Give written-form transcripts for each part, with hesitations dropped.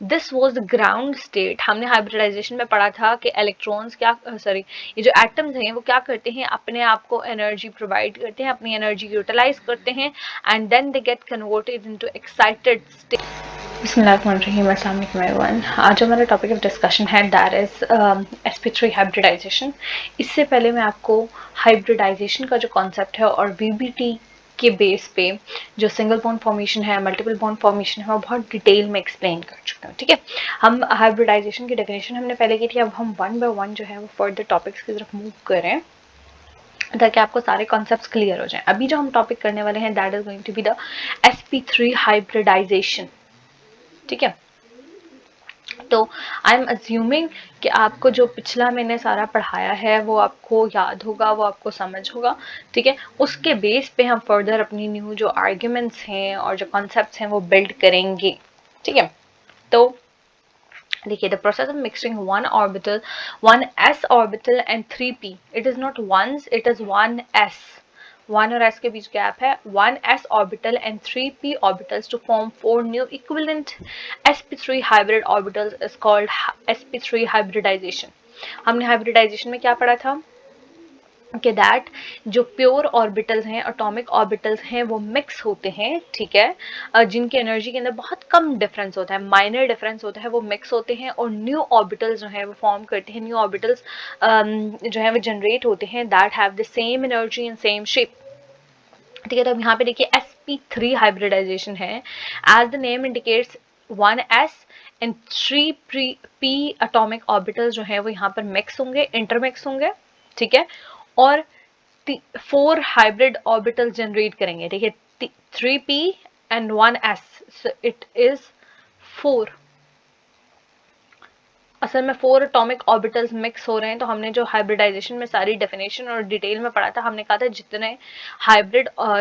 This was the ground state. हमने hybridisation में पढ़ा था कि इलेक्ट्रॉन्स क्या ये जो एटम्स हैं वो क्या करते हैं, अपने आप को एनर्जी प्रोवाइड करते हैं, अपनी एनर्जी यूटिलाइज करते हैं, and then they get converted into excited state. बिस्मिल्लाहिर्रहमानिर्रहीम, अस्सलाम वालेकुम एवरीवन। आज हमारा टॉपिक ऑफ डिस्कशन है दैट इज sp3 हाइब्रिडाइजेशन। इससे पहले मैं आपको हाइब्रिडाइजेशन का जो कॉन्सेप्ट है और VBT के बेस पे जो सिंगल बॉन्ड फॉर्मेशन है, मल्टीपल बॉन्ड फॉर्मेशन है, वो बहुत डिटेल में एक्सप्लेन कर चुके हैं। ठीक है, हम हाइब्रिडाइजेशन की डेफिनेशन हमने पहले की थी, अब हम वन बाय वन जो है वो फर्दर टॉपिक्स की तरफ मूव करें ताकि आपको सारे कॉन्सेप्ट्स क्लियर हो जाएं। अभी जो हम टॉपिक करने वाले हैं that is going to be the sp3 hybridisation. ठीक है, तो आई एम अज्यूमिंग कि आपको जो पिछला मैंने सारा पढ़ाया है वो आपको याद होगा, वो आपको समझ होगा। ठीक है, उसके बेस पे हम फर्दर अपनी न्यू जो आर्ग्यूमेंट्स हैं और जो कॉन्सेप्ट्स हैं वो बिल्ड करेंगे। ठीक है, तो देखिए, the process of mixing one s orbital and 3p, it is not once, it is 1s। 1 और s के बीच गैप है। 1s orbital and 3p orbitals to form 4 new equivalent sp3 hybrid orbitals is called sp3 hybridisation. हमने hybridisation में क्या पढ़ा था कि दैट जो प्योर ऑर्बिटल्स हैं, एटॉमिक ऑर्बिटल्स हैं, वो मिक्स होते हैं। ठीक है, जिनकी एनर्जी के अंदर बहुत कम डिफरेंस होता है, माइनर डिफरेंस होता है, वो मिक्स होते हैं और न्यू ऑर्बिटल्स जो है वो फॉर्म करते हैं। न्यू ऑर्बिटल्स जो है वो जनरेट होते हैं that have the same energy and same shape. ठीक है, तो अब यहाँ पे देखिए sp3 हाइब्रिडाइजेशन है। As the name indicates 1s and 3p atomic orbitals जो है वो यहाँ पर मिक्स होंगे, इंटरमिक्स होंगे। ठीक है, और 4 हाइब्रिड ऑर्बिटल जनरेट करेंगे। ठीक है, 3p and 1s, so it is 4। असल में 4 एटॉमिक ऑर्बिटल्स मिक्स हो रहे हैं। तो हमने जो हाइब्रिडाइजेशन में सारी डेफिनेशन और डिटेल में पढ़ा था, हमने कहा था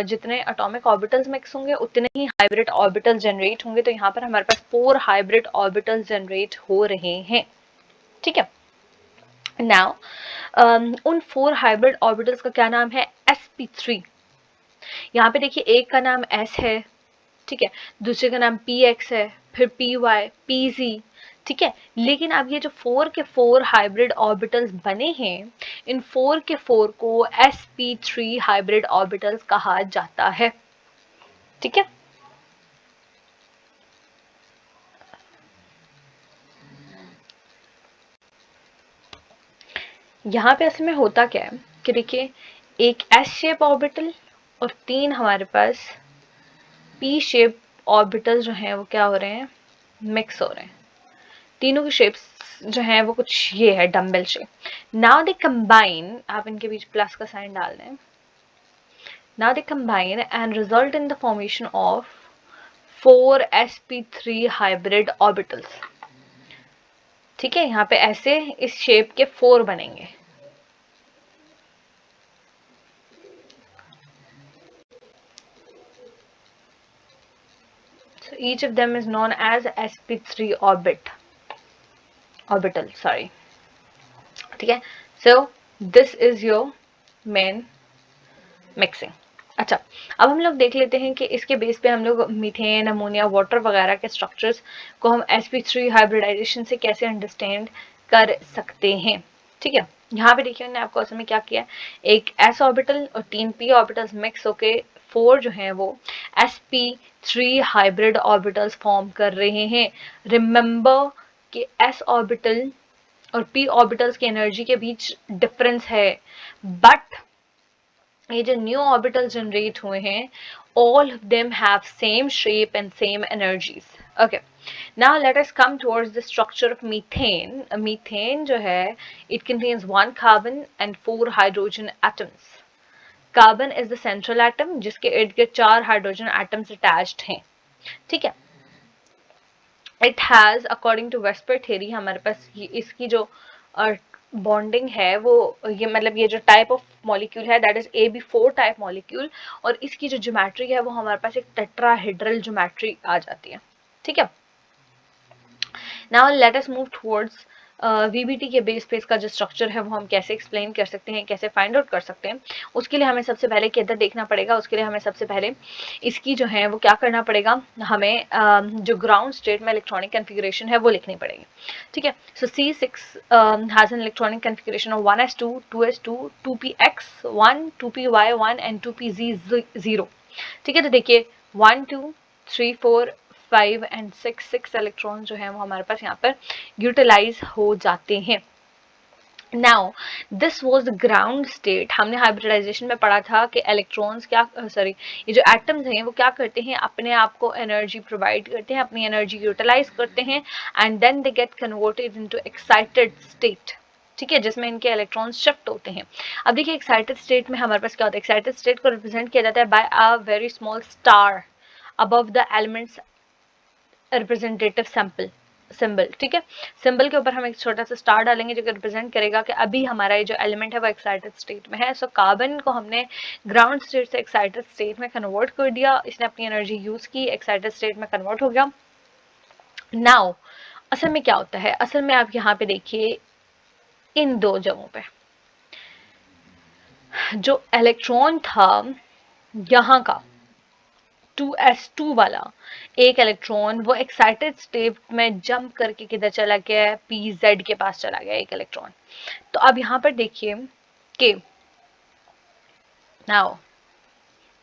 जितने एटॉमिक ऑर्बिटल्स मिक्स होंगे उतने ही हाइब्रिड ऑर्बिटल्स जनरेट होंगे। तो यहाँ पर हमारे पास 4 हाइब्रिड ऑर्बिटल्स जनरेट हो रहे हैं। ठीक है, नाउ उन 4 हाइब्रिड ऑर्बिटल्स का क्या नाम है? sp3। यहाँ पे देखिए, एक का नाम s है, ठीक है, दूसरे का नाम px है, फिर py, pz। ठीक है, लेकिन अब ये जो 4 के 4 हाइब्रिड ऑर्बिटल्स बने हैं, इन 4 के 4 को sp3 हाइब्रिड ऑर्बिटल्स कहा जाता है। ठीक है, यहाँ पे असल में होता क्या है कि देखिए, एक s शेप ऑर्बिटल और 3 हमारे पास p शेप ऑर्बिटल जो हैं वो क्या हो रहे हैं? मिक्स हो रहे हैं। तीनों की शेप्स जो है वो कुछ ये है, dumbbell shape. Now they combine, आप इनके बीच प्लस का साइन डाल दें। Now they combine and result in the formation of 4 sp3 hybrid orbitals. ठीक है, यहाँ पे ऐसे इस शेप के 4 बनेंगे। So each of them is known as sp3 orbital, sorry. ठीक है, so this is your main mixing. अच्छा, अब हम लोग देख लेते हैं कि इसके बेस पे हम लोग मीथेन, अमोनिया, वाटर वगैरह के स्ट्रक्चर्स को हम sp3 हाइब्रिडाइजेशन से कैसे अंडरस्टैंड कर सकते हैं। ठीक है, यहाँ पे देखिए मैंने आपको असल में क्या किया, एक s ऑर्बिटल और 3 p ऑर्बिटल्स मिक्स होके 4 जो हैं वो sp3 हाइब्रिड ऑर्बिटल्स फॉर्म कर रहे हैं। रिमेंबर कि s ऑर्बिटल और p ऑर्बिटल्स की एनर्जी के बीच डिफरेंस है, बट ये जो न्यू ऑर्बिटल जनरेट हुए हैं, all of them have same shape and same energies. Okay, now let us come towards the structure of methane. Methane जो है, it contains 1 carbon and 4 hydrogen atoms. Carbon is the central atom जिसके इर्द गिर्द 4 hydrogen atoms attached हैं। ठीक है, it has according to VSEPR theory, हमारे पास इसकी जो बॉन्डिंग है वो, ये मतलब ये जो टाइप ऑफ मॉलिक्यूल है that is AB4 type molecule, और इसकी जो ज्योमेट्री है वो हमारे पास एक टेट्राहेड्रल ज्योमेट्री आ जाती है। ठीक है, now let us move towards VBT के बेस पे इसका जो स्ट्रक्चर है वो हम कैसे एक्सप्लेन कर सकते हैं, कैसे फाइंड आउट कर सकते हैं, उसके लिए हमें सबसे पहले किधर देखना पड़ेगा, उसके लिए हमें सबसे पहले इसकी जो है वो क्या करना पड़ेगा, हमें जो ग्राउंड स्टेट में इलेक्ट्रॉनिक कन्फिगरेशन है वो लिखनी पड़ेगी। ठीक है, सो C6 has an electronic configuration of 1s2, 2s2, 2px1, 2py1 and 2pz0। ठीक है, तो देखिए 1 2 3 4 5 एंड 6 इलेक्ट्रॉन जो है वो हमारे पास यहाँ पर यूटिलाइज हो जाते हैं। Now this was the ground state. हमने हाइब्रिडाइजेशन में पढ़ा था कि इलेक्ट्रॉन्स क्या सॉरी ये जो एटम्स हैं वो क्या करते हैं, अपने आप को एनर्जी प्रोवाइड करते हैं, अपनी एनर्जी यूटिलाइज करते हैं and then they get converted into excited state. ठीक है, जिसमें इनके इलेक्ट्रॉन्स शिफ्ट होते हैं। अब देखिए एक्साइटेड स्टेट में हमारे पास क्या होता है, एक्साइटेड स्टेट को रिप्रेजेंट किया जाता है by a very small star above the elements representative sample symbol. ठीक है, सिंबल के ऊपर हम एक छोटा सा स्टार डालेंगे जो कि रिप्रेजेंट करेगा कि अभी हमारा ये जो एलिमेंट है वो एक्साइटेड स्टेट में है। सो कार्बन को हमने ग्राउंड स्टेट से एक्साइटेड स्टेट में कन्वर्ट कर दिया, इसने अपनी एनर्जी यूज की, एक्साइटेड स्टेट में कन्वर्ट हो गया। नाउ असल में क्या होता है, असल में आप यहाँ पे देखिए इन दो जगहों पे जो इलेक्ट्रॉन था यहाँ का 2s2 वाला एक इलेक्ट्रॉन वो एक्साइटेड स्टेट में जंप करके किधर चला गया, pz के पास चला गया एक इलेक्ट्रॉन। तो अब यहां पर देखिए कि नाउ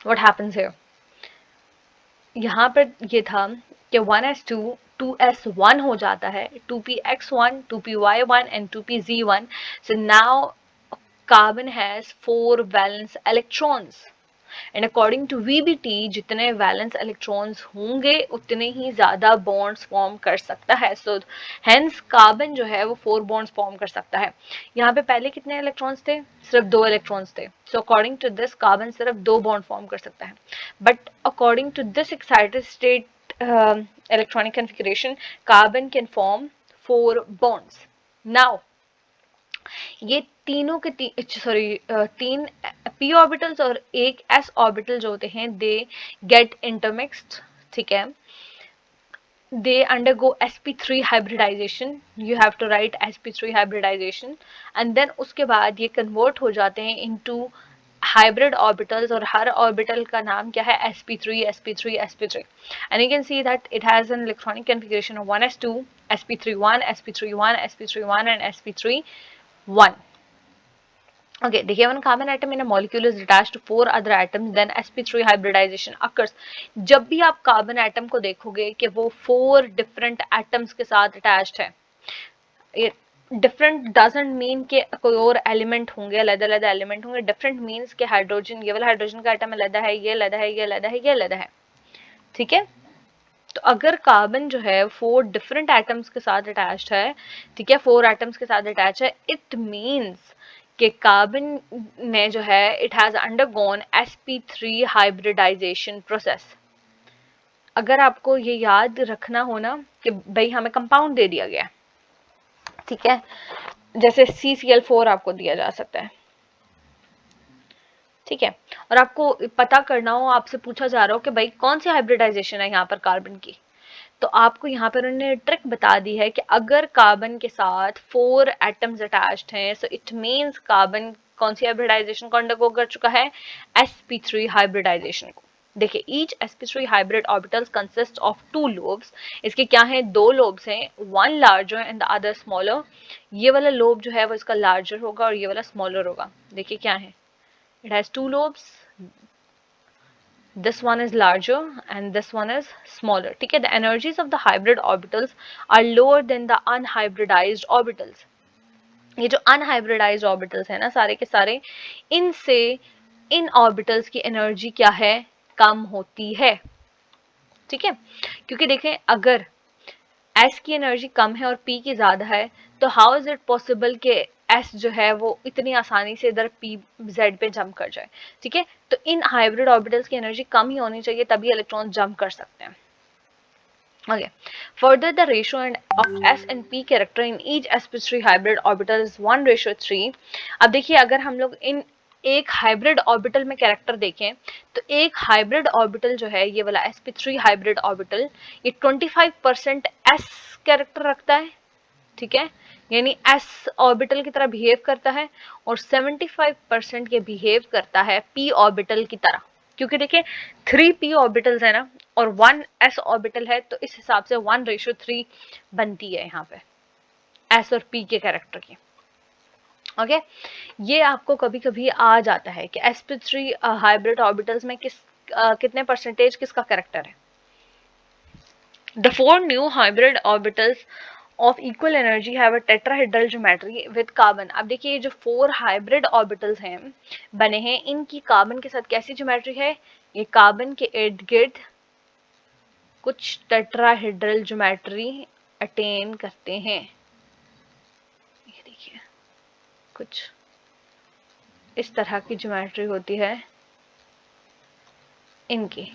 व्हाट हैपेंस हियर, यहां पर ये था कि 1s2 2s1 हो जाता है, 2px1 2py1 and 2pz1। So now carbon has 4 valence electrons and according to VBT जितने वैलेंस इलेक्ट्रॉन्स होंगे उतने ही ज्यादा बॉन्ड्स फॉर्म कर सकता है। सो हेंस कार्बन जो है वो 4 बॉन्ड्स फॉर्म कर सकता है। यहाँ पे पहले कितने इलेक्ट्रॉन्स थे, सिर्फ 2 इलेक्ट्रॉन्स थे। So according to this carbon सिर्फ 2 बॉन्ड फॉर्म कर सकता है, but according to this excited state electronic configuration carbon can form 4 bonds. Now ये तीनों के तीन p ऑर्बिटल्स और एक s ऑर्बिटल जो होते हैं दे गेट इंटरमिक्स्ड। ठीक है, they undergo sp3 hybridization, you have to write sp3 hybridization and then उसके बाद ये convert हो जाते हैं into hybrid orbitals और हर orbital का नाम क्या है, sp3 sp3 sp3 and you can see that it has an electronic configuration of 1s2 sp31 sp31 sp31 and sp31. Okay, देखिए one carbon atom in a molecule is attached to 4 other atoms, then sp3 hybridization occurs. जब भी आप carbon atom को देखोगे कि वो 4 different atoms के साथ अटैच्ड है, ये डिफरेंट डजंट मीन कि कोई और एलिमेंट होंगे, अलग-अलग एलिमेंट होंगे। डिफरेंट मीन्स कि हाइड्रोजन, ये वाला हाइड्रोजन का एटम अलग है, ये अलग है, ये अलग है, ये अलग है। ठीक है, तो अगर कार्बन जो है 4 डिफरेंट एटम्स के साथ अटैच्ड है, ठीक है, 4 एटम्स के साथ अटैच है, इट मीन्स कि कार्बन ने जो है it has undergone sp3 hybridisation process. अगर आपको ये याद रखना हो ना कि भाई हमें कंपाउंड दे दिया गया, ठीक है, जैसे CCl4 आपको दिया जा सकता है, ठीक है, और आपको पता करना हो, आपसे पूछा जा रहा हो कि भाई कौन सी हाइब्रिडाइजेशन है यहाँ पर कार्बन की, तो आपको यहाँ पर उन्होंने ट्रिक बता दी है कि अगर कार्बन के साथ 4 एटम्स अटैच्ड हैं, सो इट मींस कार्बन कौन सी हाइब्रिडाइजेशन को अंडरगो कर चुका है, sp3 हाइब्रिडाइजेशन को। देखिए each sp3 hybrid orbitals consist of 2 lobes. इसके क्या हैं, 2 लोब्स हैं, one larger and the other smaller. ये वाला लोब जो है वो इसका लार्जर होगा और ये वाला स्मॉलर होगा। देखिए क्या है, it has 2 lobes, this one is larger and this one is smaller. ठीक है, the energies of the hybrid orbitals are lower than the unhybridized orbitals. ये जो unhybridized orbitals है ना सारे के सारे, इनसे इन ऑर्बिटल्स की एनर्जी क्या है, कम होती है। ठीक है, क्योंकि देखें अगर S की एनर्जी कम है और P की ज्यादा है, तो हाउ इज इट पॉसिबल कि S जो है वो इतनी आसानी से इधर PZ पे जंप कर जाए। ठीक है, तो इन हाइब्रिड ऑर्बिटल्स की एनर्जी कम ही होनी चाहिए तभी इलेक्ट्रॉन जंप कर सकते हैं। Okay. Further, the ratio of S and P character in each sp3 hybrid orbital is 1:3. अब देखिए अगर हम लोग इन एक हाइब्रिड ऑर्बिटल में कैरेक्टर देखें, तो एक हाइब्रिड ऑर्बिटल जो है ये वाला sp3 हाइब्रिड ऑर्बिटल, ये 25% S कैरेक्टर रखता है। ठीक है, यानी s ऑर्बिटल की तरह बिहेव करता है, और 75% ये बिहेव करता है p ऑर्बिटल की तरह, क्योंकि देखिए 3 p ऑर्बिटल्स है ना और 1 s ऑर्बिटल है, तो इस हिसाब से 1:3 बनती है यहाँ पे s और p के कैरेक्टर की। ओके ये आपको कभी कभी आ जाता है कि sp3 हाइब्रिड ऑर्बिटल्स में कितने परसेंटेज किसका कैरेक्टर है। The 4 new hybrid orbitals of equal energy have a tetrahedral geometry with carbon। अब देखिए ये जो 4 हाइब्रिड ऑर्बिटल्स हैं बने हैं, इनकी कार्बन के साथ कैसी ज्योमेट्री है, ये कार्बन के इर्द गिर्द कुछ टेट्राहेड्रल ज्योमेट्री अटेन करते हैं। ये देखिए कुछ इस तरह की ज्योमेट्री होती है इनकी।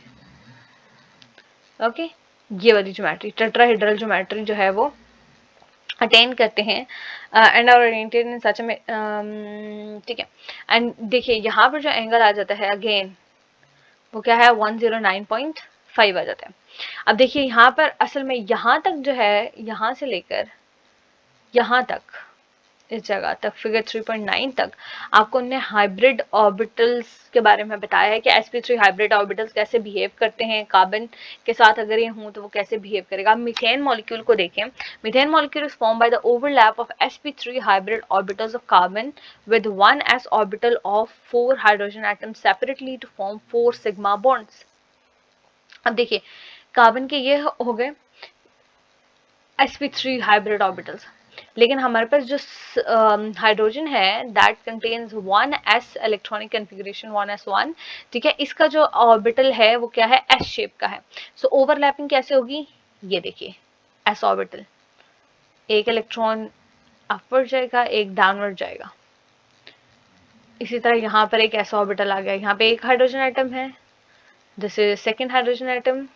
ओके ये वाली ज्योमेट्री टेट्राहेड्रल ज्योमेट्री जो है वो अटेन करते हैं एंड आर ओरिएंटेड इन सच में, ठीक है। एंड देखिए यहाँ पर जो एंगल आ जाता है अगेन वो क्या है 109.5 आ जाता है। अब देखिए यहाँ पर असल में यहाँ तक जो है, यहाँ से लेकर यहाँ तक इस जगह तक फिगर 3.9 तक आपको उन्हें हाइब्रिड ऑर्बिटल्स के बारे में बताया है कि sp3 हाइब्रिड ऑर्बिटल्स कैसे बिहेव करते हैं, कार्बन के साथ अगर ये हों तो वो कैसे बिहेव करेगा। आप मीथेन मॉलिक्यूल को देखें, methane molecule is form by the overlap of sp3 hybrid orbitals of carbon with 1 s orbital of 4 hydrogen atoms separately to form 4 sigma bonds. अब देखिए कार्बन के ये हो गए sp3 हाइब्रिड ऑर्बिटल्स, लेकिन हमारे पास जो हाइड्रोजन है that contains 1s electronic configuration 1s1, ठीक है। इसका जो ऑर्बिटल है वो क्या है, s शेप का है। सो ओवरलैपिंग कैसे होगी, ये देखिए s ऑर्बिटल, एक इलेक्ट्रॉन अपवर्ड जाएगा एक डाउनवर्ड जाएगा। इसी तरह यहाँ पर एक s ऑर्बिटल आ गया, यहाँ पे एक हाइड्रोजन एटम है, this is second hydrogen atom,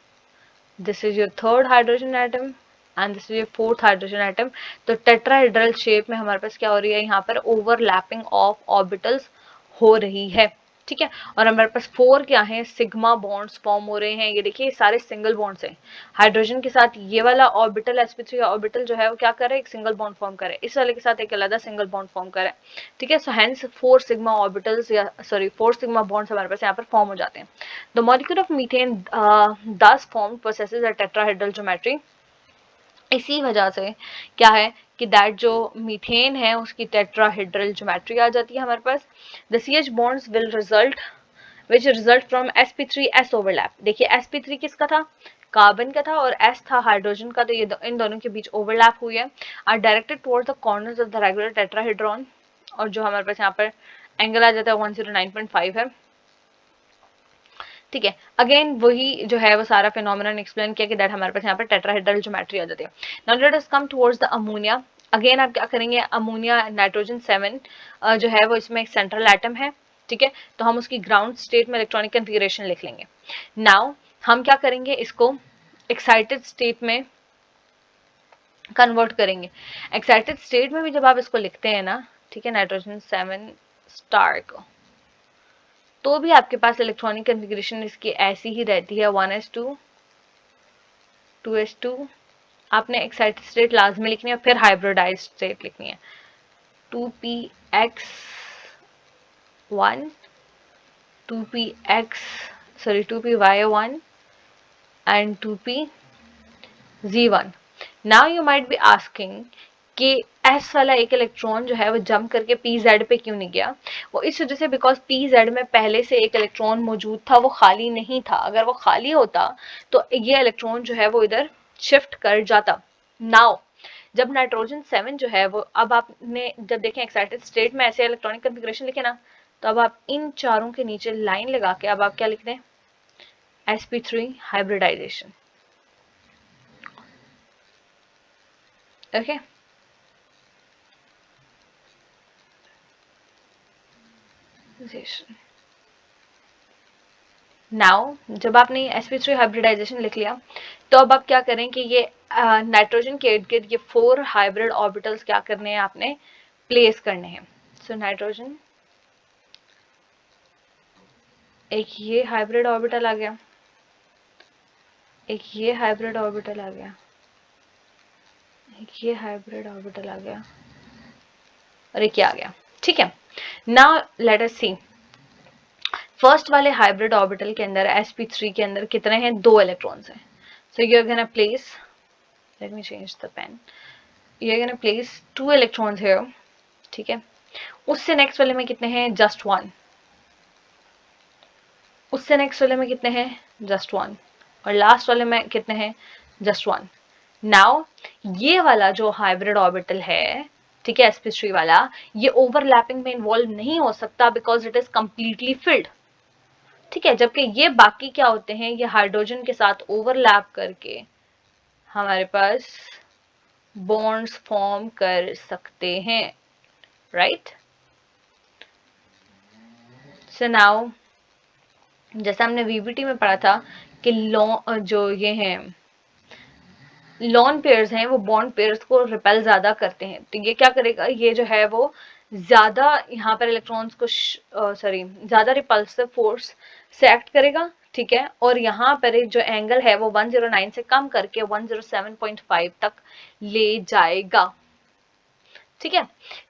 this is your third hydrogen atom and this is your fourth hydrogen atom. तो टेट्राहेड्रल शेप में हमारे पास क्या हो रही है, यहाँ पर ओवरलैपिंग ऑफ ऑर्बिटल्स हो रही है, ठीक है। और हमारे पास 4 क्या है, सिग्मा बॉन्ड्स फॉर्म हो रहे हैं। ये देखिए ये सारे सिंगल बॉन्ड्स हैं, हाइड्रोजन के साथ ये वाला ऑर्बिटल sp3 ऑर्बिटल जो है वो क्या करे, एक सिंगल बॉन्ड फॉर्म करे, इस वाले के साथ एक अलग सिंगल बॉन्ड फॉर्म करे, ठीक है। सो हेंस 4 सिग्मा ऑर्बिटल्स या सॉरी 4 सिग्मा बॉन्ड्स हमारे पास यहाँ पर फॉर्म हो जाते हैं। The molecule of methane thus formed possesses a tetrahedral geometry। इसी वजह से क्या है कि दैट जो मीथेन है उसकी टेट्राहेड्रल ज्योमेट्री आ जाती है हमारे पास। The CH bonds will result from sp3s overlap। देखिए sp3 किसका था, कार्बन का था, और s था हाइड्रोजन का, तो ये इन दोनों के बीच ओवरलैप हुई है, are directed towards the corners of the regular tetrahedron. और जो हमारे पास यहाँ पर एंगल आ जाता है 109.5 है, ठीक है। अगेन वही जो है वो सारा फिनोमिनन एक्सप्लेन किया कि दैट हमारे पास यहाँ पर टेट्राहेड्रल ज्योमेट्री आ जाती है। Now let us come towards the ammonia. Again आप क्या करेंगे, अमोनिया नाइट्रोजन 7 जो है वो इसमें एक सेंट्रल एटम है, ठीक है। तो हम उसकी ग्राउंड स्टेट में इलेक्ट्रॉनिक कन्फिगरेशन लिख लेंगे। नाउ हम क्या करेंगे, इसको एक्साइटेड स्टेट में कन्वर्ट करेंगे। एक्साइटेड स्टेट में भी जब आप इसको लिखते हैं ना, ठीक है, नाइट्रोजन 7 स्टार को, तो भी आपके पास इलेक्ट्रॉनिक कन्फिगरेशन इसकी ऐसी ही रहती है 1s2 2s2। आपने एक्साइटेड स्टेट लाजमी लिखनी है, फिर हाइब्रिडाइज स्टेट लिखनी है 2px1 2py1 and 2pz1। Now you might be asking कि s वाला एक इलेक्ट्रॉन जो है वो जंप करके pz पे क्यों नहीं गया। वो इस वजह से बिकॉज pz में पहले से एक इलेक्ट्रॉन मौजूद था, वो खाली नहीं था। अगर वो खाली होता तो ये इलेक्ट्रॉन जो है वो इधर शिफ्ट कर जाता। नाउ जब नाइट्रोजन 7 जो है वो, अब आपने जब देखें एक्साइटेड स्टेट में ऐसे इलेक्ट्रॉनिक कन्फिगरेशन लिखे ना, तो अब आप इन चारों के नीचे लाइन लगा के अब आप क्या लिख दें, sp3 हाइब्रिडाइजेशन। ओके नाउ जब आपने sp3 हाइब्रिडाइजेशन लिख लिया, तो अब आप क्या करें कि ये नाइट्रोजन के इर्द गिर्द ये 4 हाइब्रिड ऑर्बिटल्स क्या करने हैं, आपने प्लेस करने हैं। सो नाइट्रोजन एक ये हाइब्रिड ऑर्बिटल आ गया, एक ये हाइब्रिड ऑर्बिटल आ गया, एक ये हाइब्रिड ऑर्बिटल आ गया, और एक ये आ गया, ठीक है। नाउ लेट अस सी, फर्स्ट वाले हाइब्रिड ऑर्बिटल के अंदर sp3 के अंदर कितने हैं, 2 इलेक्ट्रॉन्स हैं। So you are gonna place, let me change the pen, you are gonna place 2 electrons here, ठीक है। उससे नेक्स्ट वाले में कितने हैं, जस्ट 1। उससे नेक्स्ट वाले में कितने हैं, जस्ट 1। और लास्ट वाले में कितने हैं, जस्ट 1। नाउ ये वाला जो हाइब्रिड ऑर्बिटल है, ठीक है, sp3 वाला, ये ओवरलैपिंग में इन्वॉल्व नहीं हो सकता because it is completely filled, ठीक है। जबकि ये बाकी क्या होते हैं, ये हाइड्रोजन के साथ ओवरलैप करके हमारे पास बॉन्ड्स फॉर्म कर सकते हैं, राइट। सो नाउ जैसा हमने वीबीटी में पढ़ा था कि जो ये हैं लॉन पेयर्स हैं वो बॉन्ड पेयर्स को रिपेल ज्यादा करते हैं, तो ये क्या करेगा, ये जो है वो ज्यादा यहाँ पर इलेक्ट्रॉन्स को ज्यादा रिपल्सिव फोर्स से एक्ट करेगा, ठीक है। और यहाँ पर एक जो एंगल है वो 109 से कम करके 107.5 तक ले जाएगा, ठीक है।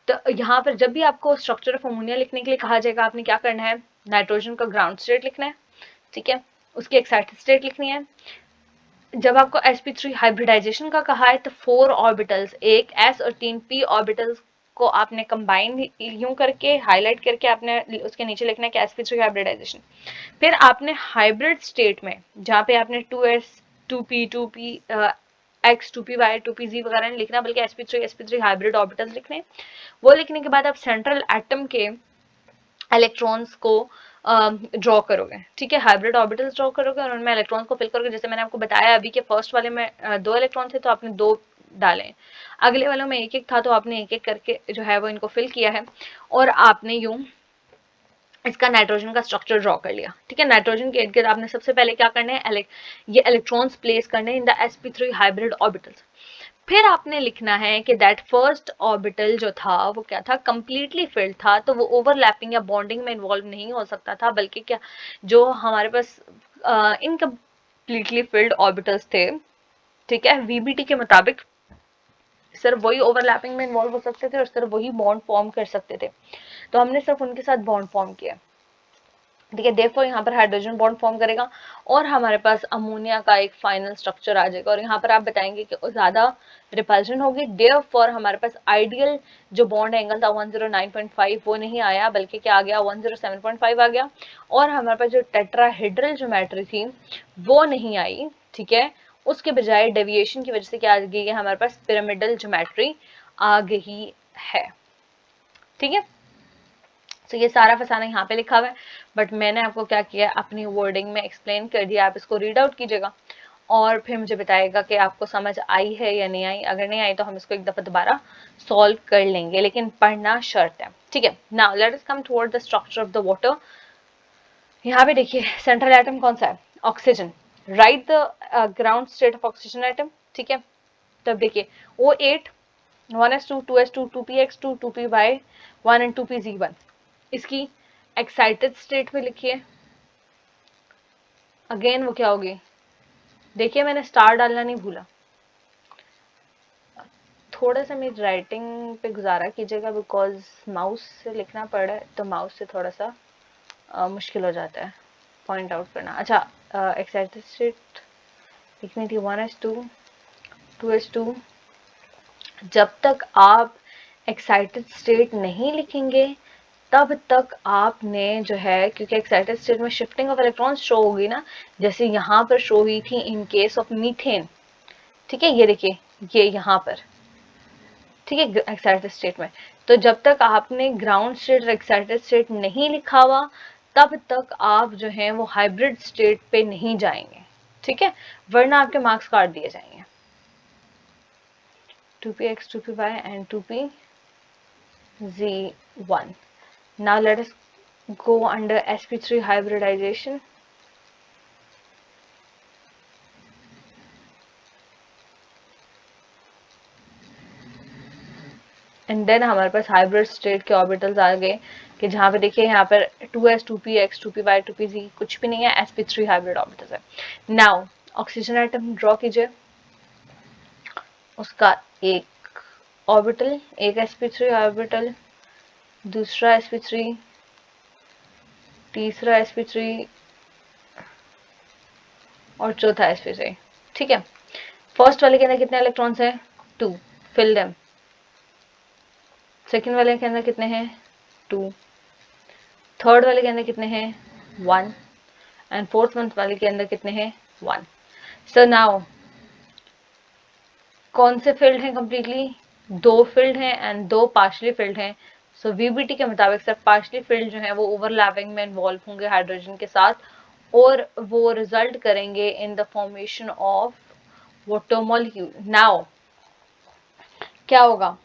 तो यहाँ पर जब भी आपको स्ट्रक्चर ऑफ अमोनिया लिखने के लिए कहा जाएगा, आपने क्या करना है, नाइट्रोजन का ग्राउंड स्टेट लिखना है, ठीक है, उसकी एक्साइटेड स्टेट लिखनी है। जब आपको sp3 हाइब्रिडाइजेशन का कहा है तो 4 ऑर्बिटल्स, एक s और 3 p ऑर्बिटल्स को आपने कंबाइन यूं करके हाईलाइट करके आपने उसके नीचे लिखना है कि sp3 हाइब्रिडाइजेशन। फिर आपने हाइब्रिड स्टेट में जहां पे आपने 2s 2p 2p x 2py 2pz वगैरह नहीं लिखना, बल्कि sp3 हाइब्रिड ऑर्बिटल्स लिखने। वो लिखने के बाद आप सेंट्रल एटम के इलेक्ट्रॉन्स को ड्रॉ करोगे, ठीक है, हाइब्रिड ऑर्बिटल्स ड्रॉ करोगे और उनमें इलेक्ट्रॉन्स को फिल करोगे। जैसे मैंने आपको बताया अभी कि फर्स्ट वाले में 2 इलेक्ट्रॉन थे तो आपने 2 डाले, अगले वालों में एक एक था तो आपने एक एक करके जो है वो इनको फिल किया है और आपने यूं इसका नाइट्रोजन का स्ट्रक्चर ड्रॉ कर लिया, ठीक है। नाइट्रोजन के इर्द गिर्द आपने सबसे पहले क्या करना है, ये इलेक्ट्रॉन्स प्लेस करने in the sp3 hybrid orbitals. फिर आपने लिखना है कि दैट फर्स्ट ऑर्बिटल जो था वो क्या था, कंप्लीटली फिल्ड था, तो वो ओवरलैपिंग या बॉन्डिंग में इन्वॉल्व नहीं हो सकता था, बल्कि क्या जो हमारे पास इनकम्प्लीटली फिल्ड ऑर्बिटल्स थे, ठीक है, वीबीटी के मुताबिक सिर्फ वही ओवरलैपिंग में इन्वॉल्व हो सकते थे और सिर्फ वही बॉन्ड फॉर्म कर सकते थे, तो हमने सिर्फ उनके साथ बॉन्ड फॉर्म किया, ठीक है। देयरफॉर यहाँ पर हाइड्रोजन बॉन्ड फॉर्म करेगा और हमारे पास अमोनिया का एक फाइनल स्ट्रक्चर आ जाएगा और यहाँ पर आप बताएंगे कि ज्यादा रिपल्शन होगी, देयरफॉर हमारे पास आइडियल जो बॉन्ड एंगल था 109.5 वो नहीं आया, बल्कि क्या आ गया, 107.5 आ गया। और हमारे पास जो टेट्राहेड्रल ज्योमेट्री थी वो नहीं आई, ठीक है, उसके बजाय डेविएशन की वजह से क्या आ गई है, हमारे पास पिरामिडल ज्योमेट्री आ गई है, ठीक है। तो ये सारा फसाना यहाँ पे लिखा हुआ है, बट मैंने आपको क्या किया, अपनी वर्डिंग में एक्सप्लेन कर दिया, आप इसको रीड आउट कीजिएगा और फिर मुझे बताइएगा कि आपको समझ आई है या नहीं आई। अगर नहीं आई तो हम इसको एक दफा दोबारा सॉल्व कर लेंगे, लेकिन पढ़ना शर्त है, ठीक है। Now let us come toward the structure of the water. यहाँ पे देखिए सेंट्रल एटम कौन सा है, oxygen, right the ground state of oxygen atom, ठीक है। तब देखिए O8 1s2 2s2 2px2 2py 1 and 2pz1, इसकी एक्साइटेड स्टेट में लिखिए, अगेन वो क्या होगी, देखिए मैंने स्टार डालना नहीं भूला, थोड़ा सा मेरी राइटिंग पे गुजारा कीजिएगा बिकॉज माउस से लिखना पड़ रहा है तो माउस से थोड़ा सा मुश्किल हो जाता है पॉइंट आउट करना। अच्छा, एक्साइटेड स्टेट लिखनी थी 1s2 2s2, जब तक आप एक्साइटेड स्टेट नहीं लिखेंगे तब तक आपने जो है, क्योंकि एक्साइटेड स्टेट में शिफ्टिंग ऑफ इलेक्ट्रॉन्स शो होगी ना, जैसे यहाँ पर शो हुई थी इन केस ऑफ मीथेन, ठीक है, ये देखिए ये यहाँ पर, ठीक है, एक्साइटेड स्टेट में। तो जब तक आपने ग्राउंड स्टेट और एक्साइटेड स्टेट नहीं लिखा हुआ तब तक आप जो है वो हाइब्रिड स्टेट पे नहीं जाएंगे, ठीक है, वरना आपके मार्क्स काट दिए जाएंगे। 2px 2py and 2pz1. Now let us go under sp3 hybridization. And then हमारे पास हाइब्रिड स्टेट के ऑर्बिटल्स आ गए कि जहाँ पे देखिए यहाँ पर 2s 2px 2py 2pz कुछ भी नहीं है, sp3 हाइब्रिड ऑर्बिटल्स है। नाउ ऑक्सीजन एटम ड्रॉ कीजिए, उसका एक ऑर्बिटल, एक sp3 ऑर्बिटल, दूसरा sp3, तीसरा sp3 और चौथा sp3। ठीक है, फर्स्ट वाले के अंदर कितने इलेक्ट्रॉन्स हैं? 2, फिल देम। सेकेंड वाले के अंदर कितने हैं? 2। थर्ड वाले के अंदर कितने हैं? 1। एंड फोर्थ मंथ वाले के अंदर कितने हैं? 1। सो नाउ कौन से फील्ड हैं कंप्लीटली? 2 फील्ड हैं एंड 2 पार्शली फील्ड हैं। सो वीबीटी के मुताबिक सर पार्शली फील्ड जो है वो ओवरलैपिंग में इन्वॉल्व होंगे हाइड्रोजन के साथ, और वो रिजल्ट करेंगे in the formation of water molecule. Now क्या होगा?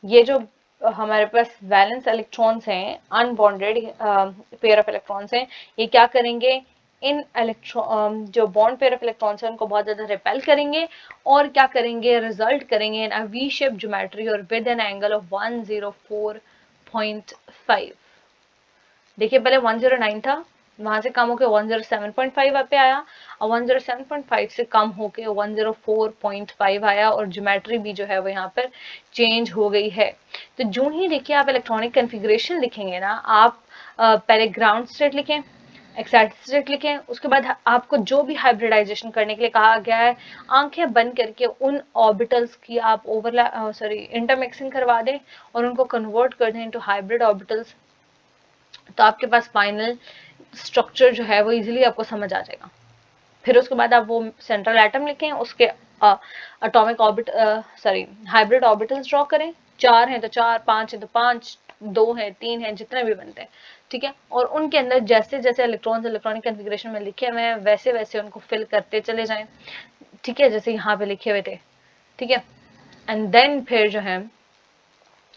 ये जो हमारे पास वैलेंस इलेक्ट्रॉन्स हैं, अनबॉन्डेड पेयर ऑफ इलेक्ट्रॉन्स हैं, ये क्या करेंगे? इन इलेक्ट्रॉन जो बॉन्ड पेयर ऑफ इलेक्ट्रॉन्स हैं उनको बहुत ज्यादा रिपेल करेंगे, और क्या करेंगे? रिजल्ट करेंगे इन अ वी शेप ज्योमेट्री और विद एन एंगल ऑफ 104.5। देखिए पहले 109 था, वहां से कम होके 107.5 पे आया, और 107.5 से कम होके 104.5 आया, और ज्योमेट्री भी जो है वो यहाँ पर चेंज हो गई है। तो जो ही देखिए आप इलेक्ट्रॉनिक कन्फिग्रेशन लिखेंगे ना, आप पहले ग्राउंड स्टेट लिखें, एक्साइटेड स्टेट लिखें, उसके बाद आपको जो भी हाइब्रिडाइजेशन करने के लिए कहा गया है, आंखें बंद करके उन ऑर्बिटल्स की आप इंटरमिक्सिंग करवा दें और उनको कन्वर्ट कर दें इनटू हाइब्रिड ऑर्बिटल्स। तो आपके पास फाइनल स्ट्रक्चर जो है वो इजीली आपको समझ आ जाएगा। फिर उसके बाद आप वो सेंट्रल एटम लिखें, उसके atomic orbit hybrid orbitals draw करें। 4 हैं तो 4, 5 हैं तो 5, 2 हैं, 3 हैं, जितने भी बनते हैं। ठीक है, और उनके अंदर जैसे जैसे इलेक्ट्रॉन्स इलेक्ट्रॉनिक कन्फिग्रेशन में लिखे हुए हैं वैसे वैसे उनको फिल करते चले जाएं। ठीक है, जैसे यहाँ पे लिखे हुए थे। ठीक है, एंड देन फिर जो है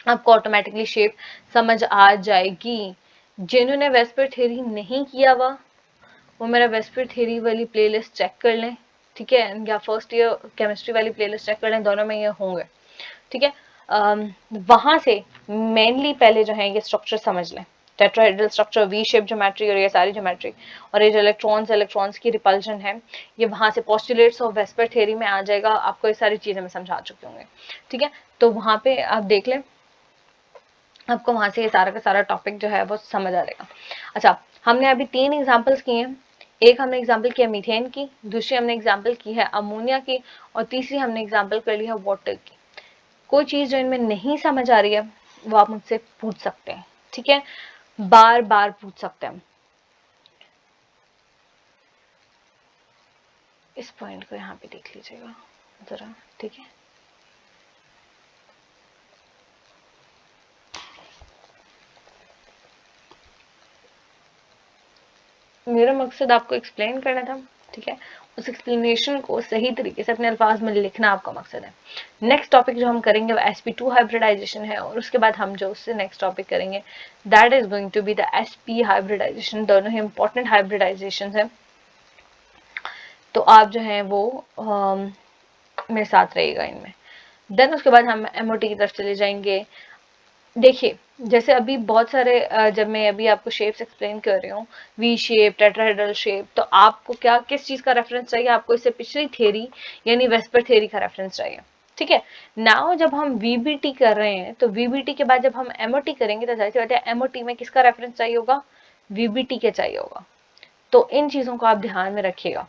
आपको ऑटोमेटिकली शेप समझ आ जाएगी। जिन्होंने वेस्पर थ्योरी नहीं किया हुआ वो मेरा वेस्पर थ्योरी वाली प्लेलिस्ट चेक कर लें। ठीक है, या फर्स्ट ईयर केमिस्ट्री वाली प्लेलिस्ट चेक कर लें, दोनों में ये होंगे। ठीक है, वहां से मेनली पहले जो है ये स्ट्रक्चर समझ लें, tetrahedral structure, V shape geometry और ये सारी ज्योमेट्री, और ये जो इलेक्ट्रॉन्स की रिपल्शन है ये वहां से पोस्टुलेट्स ऑफ वेस्पर थ्योरी में आ जाएगा। आपको ये सारी चीजें मैं समझा चुकी होंगे। ठीक है, तो वहां पे आप देख लें, आपको वहां से ये सारा का सारा टॉपिक जो है वो समझ आ जाएगा। अच्छा, हमने अभी 3 एग्जांपल्स किए हैं। एक हमने एग्जांपल किया मीथेन की, दूसरी हमने एग्जांपल की है अमोनिया की, और तीसरी हमने एग्जांपल कर ली है वाटर की। कोई चीज जो इनमें नहीं समझ आ रही है वो आप मुझसे पूछ सकते हैं। ठीक है, बार बार पूछ सकते हैं। इस पॉइंट को यहाँ पे देख लीजिएगा जरा। ठीक है, मेरा मकसद आपको एक्सप्लेन करना था। ठीक है, उस एक्सप्लेनेशन को सही तरीके से अपने अल्फाज में लिखना आपका मकसद है। नेक्स्ट टॉपिक जो हम करेंगे वो sp2 हाइब्रिडाइजेशन है, और उसके बाद हम जो उससे नेक्स्ट टॉपिक करेंगे that is going to be the sp hybridisation. दोनों ही इंपॉर्टेंट हाइब्रिडाइजेशन है, तो आप जो है वो मेरे साथ रहेगा इनमें। देन उसके बाद हम MOT की तरफ चले जाएंगे। देखिए, जैसे अभी बहुत सारे जब मैं अभी आपको शेप्स एक्सप्लेन कर रही हूँ, वी शेप, टेट्राहेड्रल शेप, तो आपको क्या किस चीज का रेफरेंस चाहिए? आपको इससे पिछली थ्योरी यानी वेस्पर थ्योरी का रेफरेंस चाहिए। ठीक है, नाउ जब हम VBT कर रहे हैं तो VBT के बाद जब हम MOT करेंगे तो जाहिर सी बात है MOT में किसका रेफरेंस चाहिए होगा? VBT के चाहिए होगा। तो इन चीजों को आप ध्यान में रखिएगा।